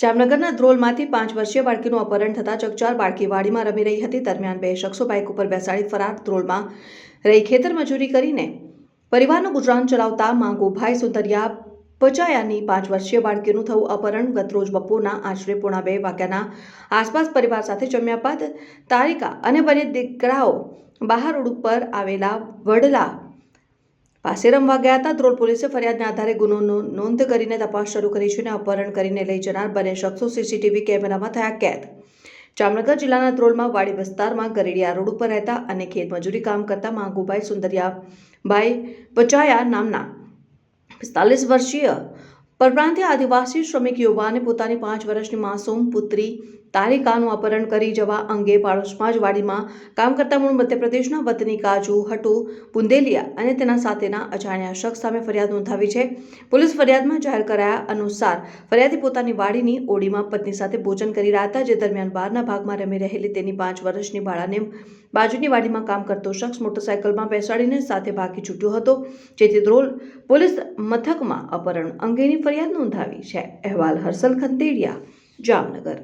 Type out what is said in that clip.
જામનગરના ધ્રોલમાંથી 5 વર્ષીય બાળકીનું અપહરણ થતાં ચકચાર. બાળકી વાડીમાં રમી રહી હતી. દરમિયાન બે શખ્સો બાઇક ઉપર બેસાડી ફરાર. ધ્રોલમાં રહી ખેતર મજૂરી કરીને પરિવારનું ગુજરાન ચલાવતા માંગુભાઈ સુંદરિયા પચાયાની 5 વર્ષીય બાળકીનું થયું અપહરણ. ગતરોજ બપોરના આશરે 1:30 વાગ્યાના આસપાસ પરિવાર સાથે જમ્યા બાદ તારિકા અને બંને દીકરાઓ બહાર રોડ ઉપર આવેલા વડલા પાસે રમવા ગયા હતા. ધ્રોલ પોલીસે ફરિયાદના આધારે ગુનો નોંધ કરીને તપાસ શરૂ કરી છે અને અપહરણ કરીને લઈ જનાર બંને શખ્સો સીસીટીવી કેમેરામાં થયા કેદ. જામનગર જિલ્લાના ધ્રોલમાં વાડી વિસ્તારમાં ગરેડિયા રોડ ઉપર રહેતા અને ખેતમજૂરી કામ કરતા માંગુભાઈ સુંદરિયાભાઈ પચાયા નામના 45 વર્ષીય પરપ્રાંતીય આદિવાસી શ્રમિક યુવાને પોતાની 5 વર્ષની માસૂમ પુત્રી તારિકાનું અપહરણ કરી જવા અંગે પાડોશમાં જ વાડીમાં કામ કરતા મૂળ મધ્યપ્રદેશના વતની કાજુ હટુ બુંદેલિયા અને તેના સાથેના અજાણ્યા શખ્સ સામે ફરિયાદ નોંધાવી છે. પોલીસ ફરિયાદમાં જાહેર કરાયા અનુસાર ફરિયાદી પોતાની વાડીની ઓડીમાં પત્ની સાથે ભોજન કરી રહ્યા હતા. જે દરમિયાન બહારના ભાગમાં રમી રહેલી તેની 5 વર્ષની બાળાને બાજુની વાડીમાં કામ કરતો શખ્સ મોટરસાયકલમાં બેસાડીને સાથે ભાગી છૂટ્યો હતો. જેથી ધ્રોલ પોલીસ મથકમાં અપહરણ અંગેની ફરિયાદ નોંધાવી છે. અહેવાલ હર્ષલ ખંડેરિયા, જામનગર.